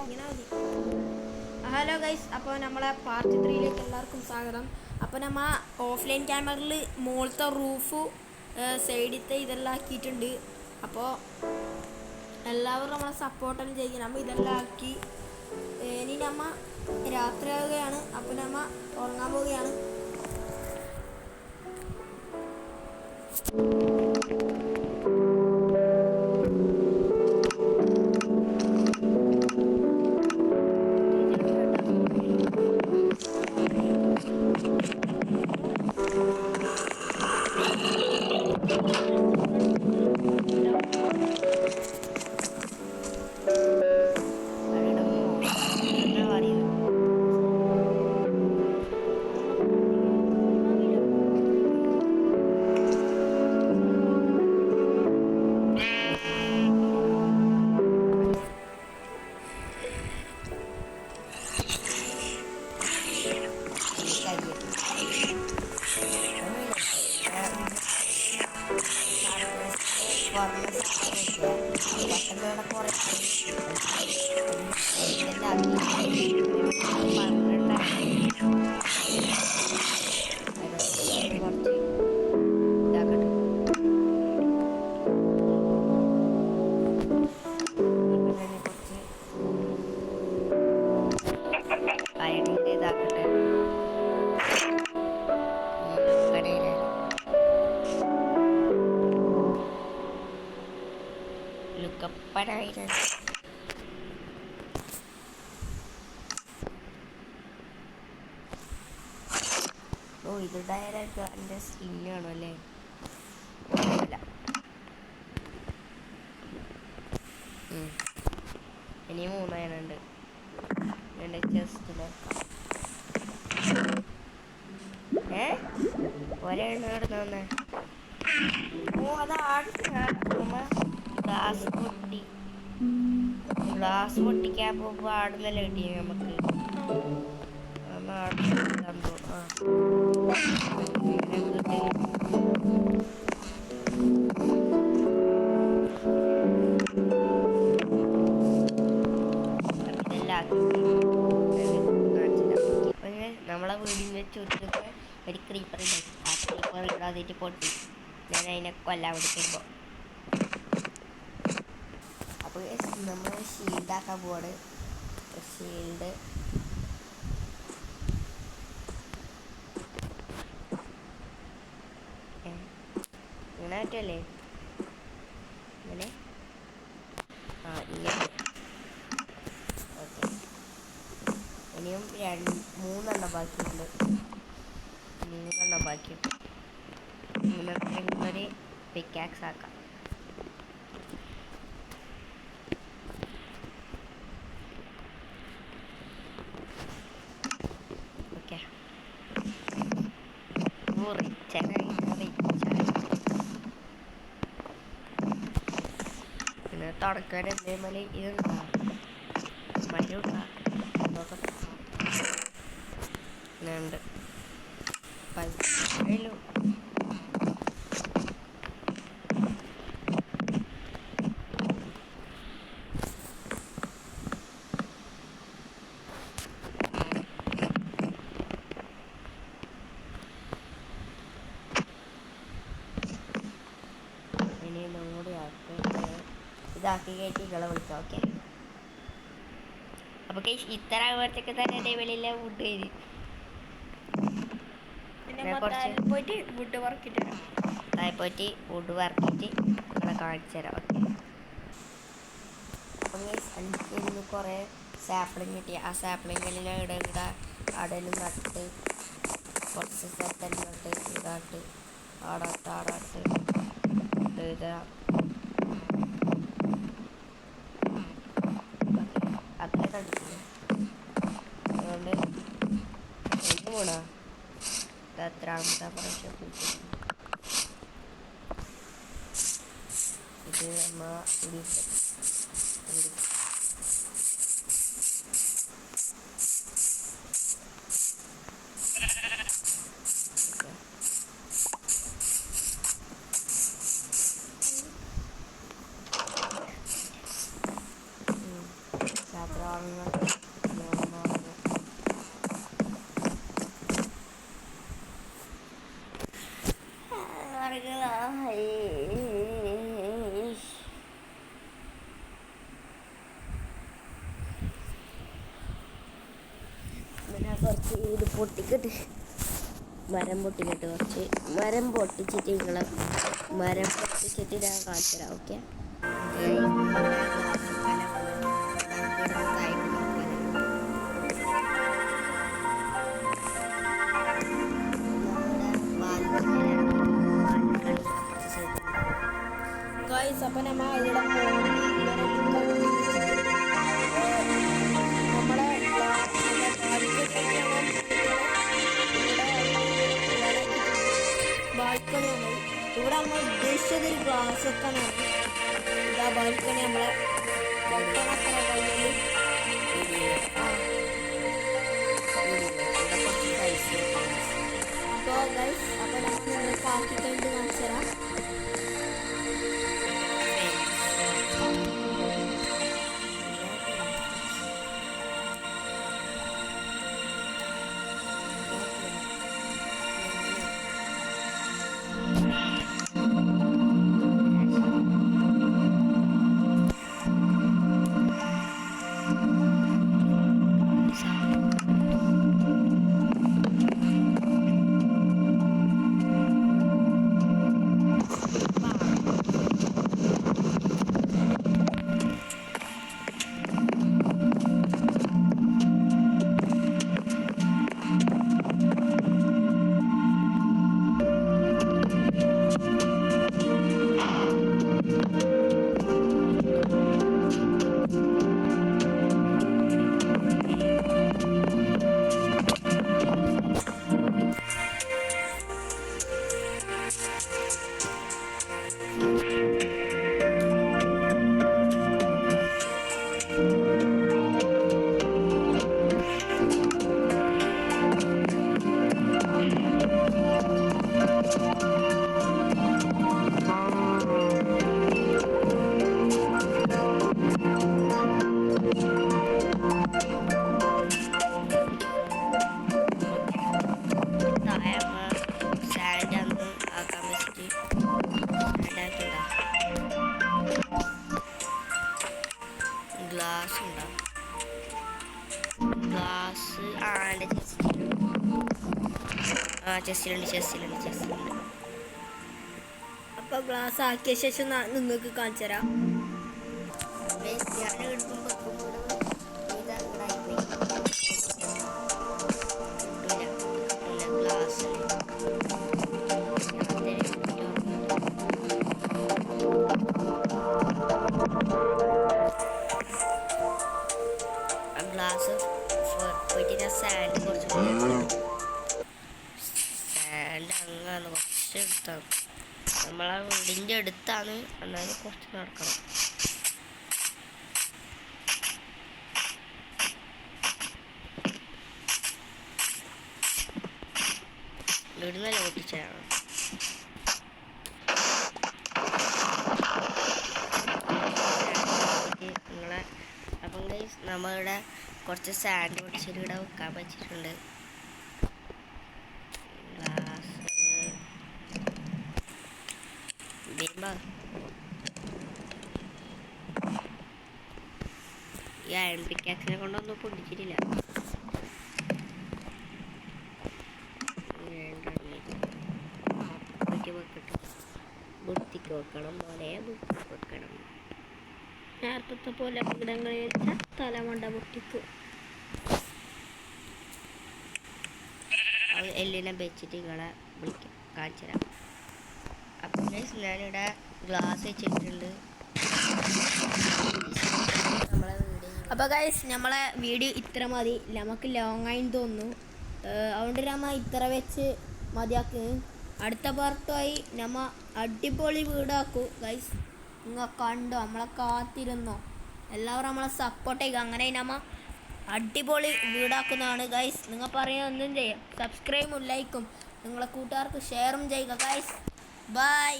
ഇങ്ങനെ മതി. Hello guys, അപ്പോൾ നമ്മളെ പാർട്ട് 3യിലേക്ക് എല്ലാവർക്കും സ്വാഗതം. അപ്പോൾ നമ്മൾ ഓഫ്ലൈൻ ക്യാമറയിൽ മുകളിലത്തെ റൂഫ് സൈഡിലത്തെ ഇതെല്ലാം ആക്കിയിട്ടുണ്ട്. അപ്പോൾ എല്ലാവരും നമ്മളെ സപ്പോർട്ടെല്ലാം ചെയ്യും. നമ്മൾ ഇതെല്ലാം ആക്കി ഇനി നമ്മൾ രാത്രിയാവുകയാണ്. അപ്പോൾ നമ്മൾ ഉറങ്ങാൻ പോവുകയാണ്. ഓ, ഇത് ഡയറക്റ്റ് എൻ്റെ സ്കിന്നാണോ അല്ലേ? ഇനി 3 എണ്ണുണ്ട് എൻ്റെ ചെസ്റ്റിൽ. ഒരേ എണ്ണ കിടന്നു. ഓ, അത് ഗ്ലാസ് പൊട്ടിക്കാൻ പോകുമ്പോൾ ആടുന്നല്ലേ കിട്ടിയ നമുക്ക്. നമ്മളെ വീടിൽ വെച്ച് ചുറ്റുമ്പോൾ ഒരു ക്രീപ്പർ ഉണ്ടായി. ആ ക്രീപ്പർ ഇടാതിട്ട് പൊട്ടി. ഞാൻ അതിനെ കൊല്ലാൻ വിളിക്കുമ്പോൾ അപ്പോൾ നമ്മൾ ഷീൽഡാക്കാൻ പോവാണ്. ഷീൽഡ് ഇങ്ങനെ പറ്റല്ലേ? ഇങ്ങനെ ഇങ്ങനെ. ഓക്കെ, ഇനിയും 3 ബാക്കിയുണ്ട്. 3 ബാക്കിയുണ്ട്. 3 പിക്കാക്സ് ആക്കാം. ഓക്കെ, പിന്നെ തുടക്കാൻ എന്തേമേലെ ഇതുണ്ടാ മരുണ്ടാ ഉണ്ട് പല്ലോ. ഇനി ഒന്നുകൂടി ഇതാക്കി കയറ്റി ഇങ്ങളെ വിളിക്കാം. ഓക്കെ, അപ്പോൾ ഇത്ര ആകുമ്പോഴത്തേക്ക് തന്നെ എൻ്റെ വെളിയിലെ വുഡ് കയറി പോയിട്ട് വുഡ് വർക്കിട്ട് പോയിട്ട് വുഡ് വർക്കിട്ട് നിങ്ങളെ കാണിച്ചു തരാം. ഓക്കെ, അപ്പം എനിക്ക് ഇന്ന് കുറേ സാപ്ലിങ് കിട്ടി. ആ സാപ്ലിങ്ങിനെ ഇവിടെ അടലും നട്ട് കുറച്ച് സ്ഥലത്തെല്ലാം നട്ട് ഇതാട്ട് ആടാട്ട് ഇതാ. അത്ര കണ്ടിട്ടില്ല. അതുകൊണ്ട് എന്ത് പോണ എത്രാമത്തെ പ്രാവശ്യം ഇത് നമ്മ കുറച്ച് ഇത് പൊട്ടിക്കട്ട് മരം പൊട്ടിക്കട്ട് കുറച്ച് മരം പൊട്ടിച്ചിട്ട് നിങ്ങളെ മരം പൊട്ടിച്ചിട്ട് ഞാൻ കാണിച്ചു തരാം. ഓക്കെ ഗൈസ് അപ്പം നമ്മ ഇവിടെ നമ്മളെ ബാൽക്കണിയാണ്. ഇവിടെ നമ്മൾ ഉദ്ദേശിച്ചത് ഒരു ഗ്ലാസ് വെക്കാനാണ്. ഇതാ ബാൽക്കണി നമ്മളെ അപ്പോൾ ഗൈസ് അപ്പോൾ നമുക്ക് ആക്കിക്കൊണ്ട് കാണിച്ചു തരാം. ഗ്ലാസ് ഉണ്ടാവും. ഗ്ലാസ് ആൻ്റെ ചെസ്സിലുണ്ട്. അപ്പോൾ ഗ്ലാസ് ആക്കിയ ശേഷം നിങ്ങൾക്ക് കാണിച്ചു തരാം. ഞാൻ എടുക്കുമ്പോൾ ഗ്ലാസ് ഗ്ലാസ് പോയിട്ട് സാൻഡ് കുറച്ച് സാൻഡ് അങ്ങാണ് കുറച്ച് എടുത്താണ്. നമ്മളെ വീടിൻ്റെ അടുത്താണ്, എന്നാലും കുറച്ച് നടക്കണം. ഇവിടുന്നല്ല പൊട്ടിച്ചാണ്. നിങ്ങളെ അപ്പം ഗൈസ് നമ്മളിവിടെ കുറച്ച് സാൻഡ് പൊട്ടിച്ചിട്ട് ഇവിടെ വെക്കാൻ വെച്ചിട്ടുണ്ട്. ഗ്ലാസ് ഈ അയൺ പിക്കാക്സിനെ കൊണ്ടൊന്നും പൊട്ടിച്ചിട്ടില്ല. വെക്കട്ടെ, വൃത്തിക്ക് വെക്കണം, പോലെ വൃത്തിക്ക് വെക്കണം. നേരത്തെ പോലെ ഇടങ്ങളിൽ തലമണ്ട പൊട്ടിക്കും. എല്ലിനെ വെച്ചിട്ട് നിങ്ങളെ വിളിക്കാം, കാണിച്ചു തരാം. അപ്പം ഞാനിവിടെ ഗ്ലാസ് വെച്ചിട്ടുണ്ട്. അപ്പോൾ ഗൈസ് നമ്മളെ വീഡിയോ ഇത്ര മതി. നമുക്ക് ലോങ് ആയി തോന്നുന്നു, അതുകൊണ്ട് നമ്മ ഇത്ര വെച്ച് മതിയാക്കി. അടുത്ത പാർട്ടുമായി നമ്മ അടിപൊളി വീടാക്കൂ ഗൈസ്. നിങ്ങൾ കണ്ടോ, നമ്മളെ കാത്തിരുന്നോ, എല്ലാവരും നമ്മളെ സപ്പോർട്ട് ചെയ്യുക. അങ്ങനെ നമ്മ അടിപൊളി വീടാക്കുന്നതാണ് ഗൈസ്. നിങ്ങൾ പറയുന്ന ഒന്നും ചെയ്യാം, സബ്സ്ക്രൈബും ലൈക്കും നിങ്ങളെ കൂട്ടുകാർക്ക് ഷെയറും ചെയ്യുക ഗൈസ്. ബൈ.